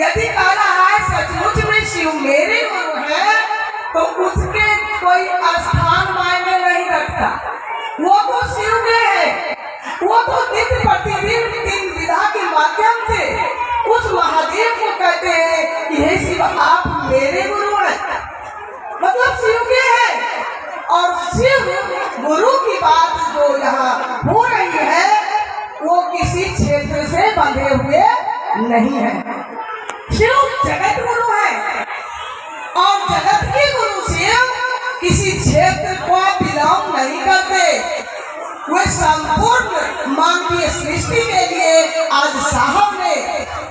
यदि कह रहा है सचमुच में शिव मेरे गुरु है तो उसके कोई स्थान मायने नहीं रखता। वो तो शिव के है, वो तो नित्य प्रतिदिन दिन विधा के माध्यम से उस महादेव को कहते हैं कि हे शिव आप मेरे गुरु हैं, मतलब शिव के है। और शिव गुरु की बात जो यहाँ हो रही है वो किसी क्षेत्र से बंधे हुए नहीं है। शिव जगत गुरु है और जगत के गुरु शिव किसी क्षेत्र को बिलोंग नहीं करते। वे संपूर्ण मानवीय सृष्टि के लिए आज साहब ने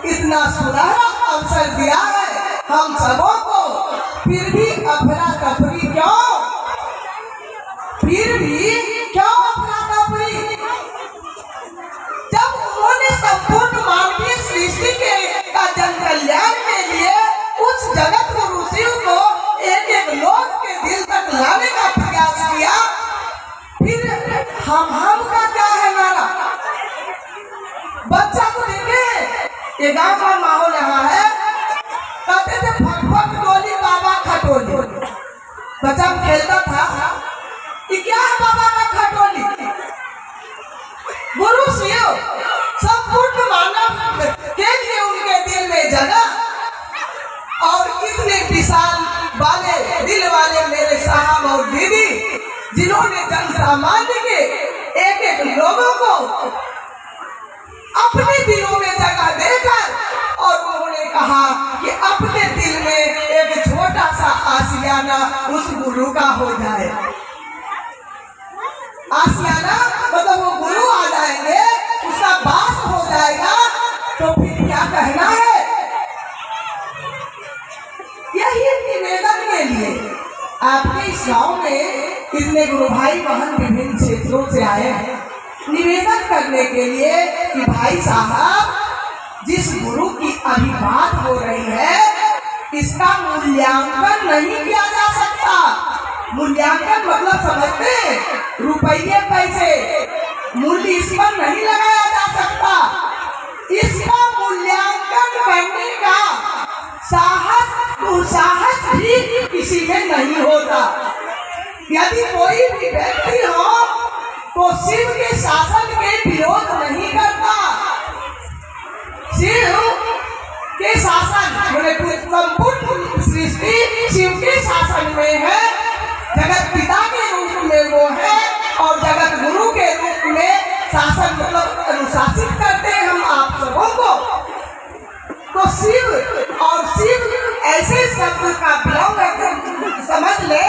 इतना सुनहरा अवसर दिया है हम सबों को, फिर भी अफरा तफरी क्यों? फिर भी क्यों अफरा तफरी? जब उन्होंने संपूर्ण मानवीय सृष्टि के का जन कल्याण के लिए उस जगत गुरु शिव को एक एक लोग के दिल तक लाने का प्रयास किया, फिर हम का क्या है नारा? बच्चा को देखे ये गांव का माहौल यहाँ है, कहते थे फटफट डोली बाबा खटोली। बच्चा खेलता था, ये क्या है बाबा का खटोली? गुरु शिव संपूर्ण मानव के लिए उनके दिल में जगह, और इतने विशाल वाले दिल वाले मेरे साहब और दीदी जिन्होंने जन सामान्य के एक एक लोगों को अपने दिलों में जगह देकर और उन्होंने कहा कि अपने दिल में एक छोटा सा आशियाना उस गुरु का हो जाए। आशियाना मतलब वो गुरु आ जाएंगे, उसका वास हो जाएगा, तो फिर क्या कहना है? यही निवेदन के लिए आपके इस गाँव में इतने गुरु भाई बहन विभिन्न क्षेत्रों से आए हैं निवेदन करने के लिए कि भाई साहब जिस गुरु की अभी बात हो रही है इसका मूल्यांकन नहीं किया जा सकता। मूल्यांकन मतलब समझते हैं, रुपये पैसे मूल्य इस पर नहीं लगाया जा सकता। इसका मूल्यांकन करने का साहस भी किसी में नहीं होता। यदि कोई भी व्यक्ति हो तो शिव के शासन के विरोध नहीं करता। शिव के शासन संपूर्ण सृष्टि शिव के शासन में है, जगत पिता के रूप में वो है और जगत गुरु के रूप में शासन मतलब अनुशासित करते हैं हम आप सबों को। तो शिव और शिव ऐसे शब्द का प्रयोग समझ ले,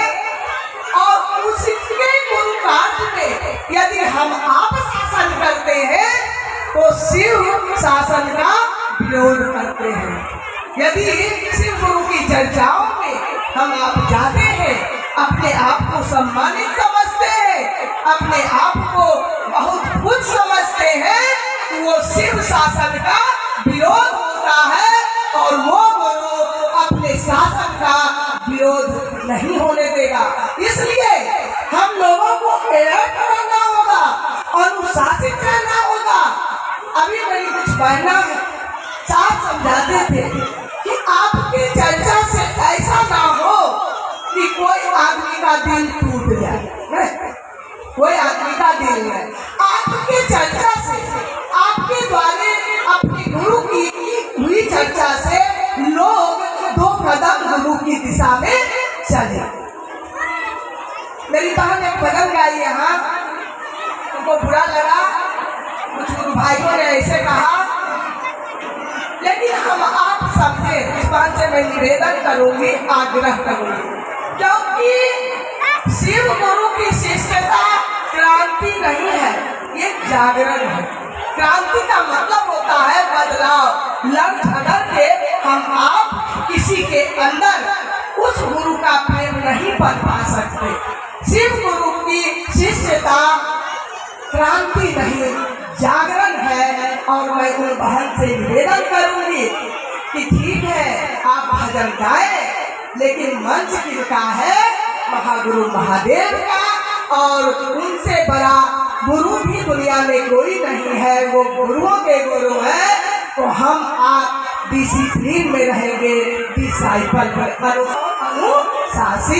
और उसके गुरु कार्य में यदि हम आप शासन करते हैं तो शिव शासन का विरोध करते हैं। यदि शिव गुरु की चर्चाओं में हम आप जाते हैं, अपने आप को सम्मानित समझते हैं, अपने आप को बहुत कुछ समझते हैं, तो वो शिव शासन का विरोध होता है और वो गुरु अपने शासन का विरोध नहीं होने देगा। इसलिए हम लोगों को अलर्ट रहना होगा, अनुशासित रहना होगा। अभी मेरी कुछ बहना साथ समझाते थे कि आपकी चर्चा से ऐसा ना हो कि कोई आदमी का दिल टूट जाए, कोई आदमी का दिल है। आपके चर्चा से, आपके द्वारा अपने गुरु की हुई चर्चा से लोग 2 कदम गुरु की दिशा में चले। मेरी बहन एक भजन गाई यहाँ, उनको बुरा लगा, कुछ गुरु भाइयों ने ऐसे कहा, लेकिन हम आप समझे इस बात से मैं निवेदन करूंगी, आग्रह करूंगी, क्योंकि शिव गुरु की शिष्यता क्रांति नहीं है, ये जागरण है। क्रांति का मतलब होता है बदलाव। लड़ झगड़ के हम आप किसी के अंदर उस गुरु का प्रेम नहीं बन पा सकते। शिव गुरु की शिष्यता क्रांति नहीं, जागरण है। और मैं उन बहन से निवेदन करूंगी कि ठीक है आप भजन गाए, लेकिन मंच किसका है? महागुरु महादेव का, और उनसे बड़ा गुरु भी दुनिया में कोई नहीं है, वो गुरुओं के गुरु है। तो हम आप डिसिप्लिन में रहेंगे, डिसाइपल अनुशासित